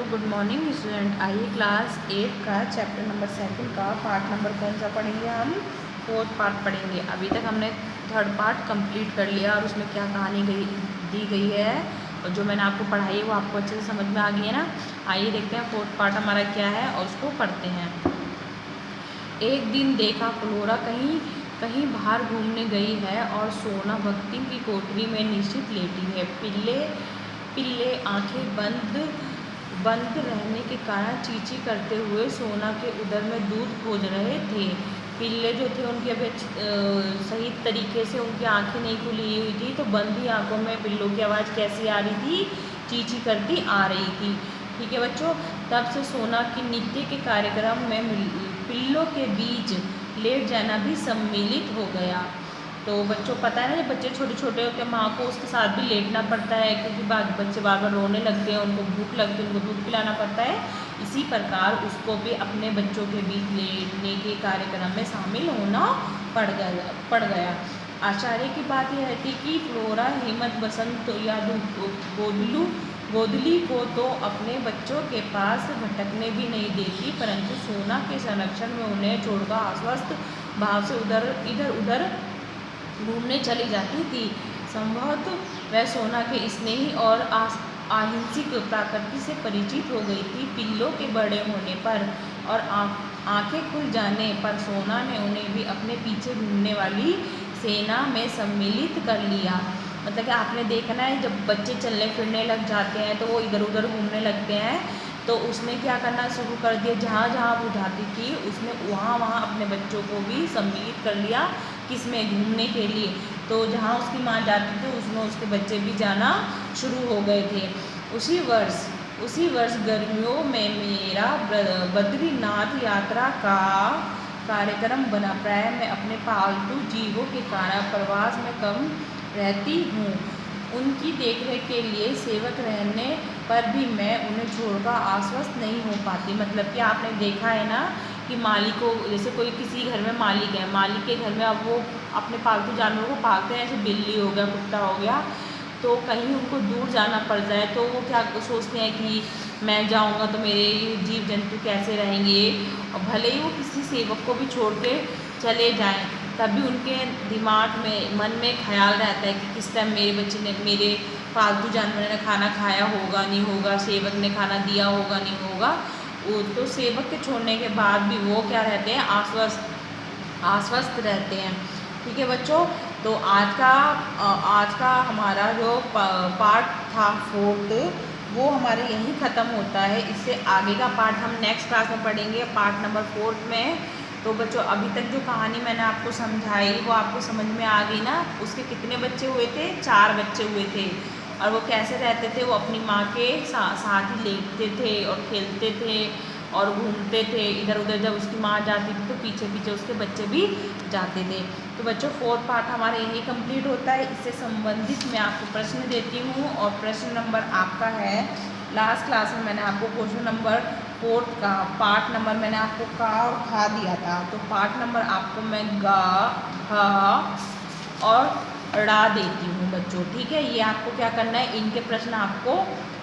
Good morning student. आइए class 8 का chapter number 2 का पार्ट नंबर कौन सा पढ़ेंगे हम? 4th पार्ट पढ़ेंगे। अभी तक हमने 3rd पार्ट कंप्लीट कर लिया और उसमें क्या कहानी दी गई है और जो मैंने आपको पढ़ाई है वो आपको अच्छे से समझ में आ गई है ना। आइए देखते हैं 4th पार्ट हमारा क्या है और उसको पढ़ते हैं। एक दिन देखा फ्लोरा कहीं बाहर घूमने गई है और सोना भक्ति की कोठरी में निश्चित लेटी है। पिल्ले आंखें बंद रहने के कारण चींची करते हुए सोना के उदर में दूध खोज रहे थे। पिल्ले जो थे उनकी अभी सही तरीके से उनकी आंखें नहीं खुली हुई थी, तो बंद ही आंखों में पिल्लों की आवाज़ कैसी आ रही थी? चींची करती आ रही थी। ठीक है बच्चों, तब से सोना की नित्य के कार्यक्रम में पिल्लों के बीच लेट जाना भी सम्मिलित हो गया। तो बच्चों पता है ना, जब बच्चे छोटे छोटे होते हैं माँ को उसके साथ भी लेटना पड़ता है, क्योंकि बच्चे बार बार रोने लगते हैं, उनको भूख लगती है, उनको दूध पिलाना पड़ता है। इसी प्रकार उसको भी अपने बच्चों के बीच लेटने के कार्यक्रम में शामिल होना पड़ गया। आश्चर्य की बात यह थी कि फ्लोरा हेमंत बसंत या गोदली को तो अपने बच्चों के पास भटकने भी नहीं देती, परंतु सोना के संरक्षण में उन्हें छोड़कर आश्वस्त भाव से इधर उधर घूमने चली जाती थी। संभवतः वह सोना के स्नेही और अहिंसक प्रकृति से परिचित हो गई थी। पिल्लों के बड़े होने पर और आंखें खुल जाने पर सोना ने उन्हें भी अपने पीछे घूमने वाली सेना में सम्मिलित कर लिया। मतलब कि आपने देखना है, जब बच्चे चलने फिरने लग जाते हैं तो वो इधर उधर घूमने लगते हैं, तो उसने क्या करना शुरू कर दिया, जहाँ जहाँ वो जाती थी उसने वहाँ अपने बच्चों को भी सम्मिलित कर लिया। किसमें? घूमने के लिए। तो जहाँ उसकी माँ जाती थी उसमें उसके बच्चे भी जाना शुरू हो गए थे। उसी वर्ष गर्मियों में मेरा बद्रीनाथ यात्रा का कार्यक्रम बना। प्राय मैं अपने पालतू जीवों के कारण प्रवास में कम रहती हूँ। उनकी देखरेख के लिए सेवक रहने पर भी मैं उन्हें छोड़कर आश्वस्त नहीं हो पाती। मतलब कि आपने देखा है ना कि मालिक को, जैसे कोई किसी घर में मालिक है, मालिक के घर में अब वो अपने पालतू जानवरों को पालते हैं, जैसे बिल्ली हो गया, कुत्ता हो गया, तो कहीं उनको दूर जाना पड़ जाए तो वो क्या सोचते हैं कि मैं जाऊंगा तो मेरे जीव जंतु कैसे रहेंगे, और भले ही वो किसी सेवक को भी छोड़ के चले जाएं, तभी उनके दिमाग में, मन में ख्याल रहता है कि किस टाइम मेरे बच्चे ने, मेरे पालतू जानवर ने खाना खाया होगा नहीं होगा, सेवक ने खाना दिया होगा नहीं होगा। वो तो सेवक के छोड़ने के बाद भी वो क्या रहते हैं? आश्वस्त रहते हैं। ठीक है बच्चों, तो आज का हमारा जो पार्ट था 4th, वो हमारे यहीं ख़त्म होता है। इससे आगे का पार्ट हम नेक्स्ट क्लास में पढ़ेंगे, पार्ट नंबर 4 में। तो बच्चों अभी तक जो कहानी मैंने आपको समझाई वो आपको समझ में आ गई ना। उसके कितने बच्चे हुए थे? 4 बच्चे हुए थे। और वो कैसे रहते थे? वो अपनी माँ के साथ ही लेटते थे और खेलते थे और घूमते थे इधर उधर। जब उसकी माँ जाती थी तो पीछे पीछे उसके बच्चे भी जाते थे। तो बच्चों 4th पार्ट हमारे यही कंप्लीट होता है। इससे संबंधित मैं आपको प्रश्न देती हूँ और प्रश्न नंबर आपका है, लास्ट क्लास में मैंने आपको क्वेश्चन नंबर 4th का पार्ट नंबर मैंने आपको का और खा दिया था, तो पार्ट नंबर आपको मैं गा, हा और ड़ा देती हूँ बच्चों। ठीक है, ये आपको क्या करना है, इनके प्रश्न आपको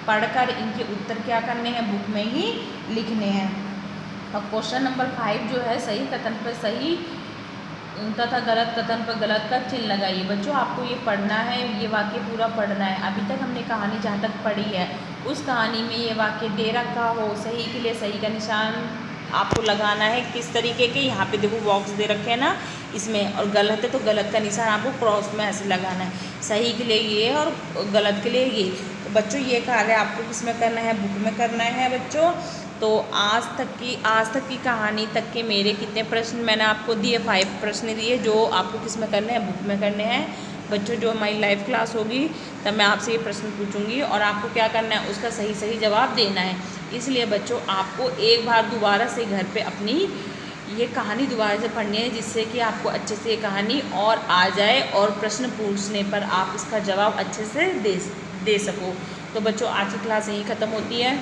पढ़कर इनके उत्तर क्या करने हैं, बुक में ही लिखने हैं। और क्वेश्चन नंबर 5 जो है, सही कथन पर सही तथा गलत कथन पर गलत का चिन्ह लगाइए। बच्चों आपको ये पढ़ना है, ये वाक्य पूरा पढ़ना है। अभी तक हमने कहानी जहाँ तक पढ़ी है उस कहानी में ये वाक्य दे रखा हो, सही के लिए सही का निशान आपको लगाना है। किस तरीके के? यहाँ पे देखो बॉक्स दे रखे हैं ना इसमें, और गलत है तो गलत का निशान आपको क्रॉस में ऐसे लगाना है। सही के लिए ये और गलत के लिए ये। तो बच्चों ये कार्य आपको किस में करना है? बुक में करना है बच्चों। तो आज तक की कहानी तक के मेरे कितने प्रश्न मैंने आपको दिए? 5 प्रश्न दिए, जो आपको किस में करने हैं? बुक में करने हैं बच्चों। जो हमारी लाइव क्लास होगी तब मैं आपसे ये प्रश्न पूछूंगी और आपको क्या करना है, उसका सही जवाब देना है। इसलिए बच्चों आपको एक बार दोबारा से घर पे अपनी ये कहानी दोबारा से पढ़नी है, जिससे कि आपको अच्छे से ये कहानी और आ जाए और प्रश्न पूछने पर आप इसका जवाब अच्छे से दे सको। तो बच्चों आज की क्लास यहीं ख़त्म होती है।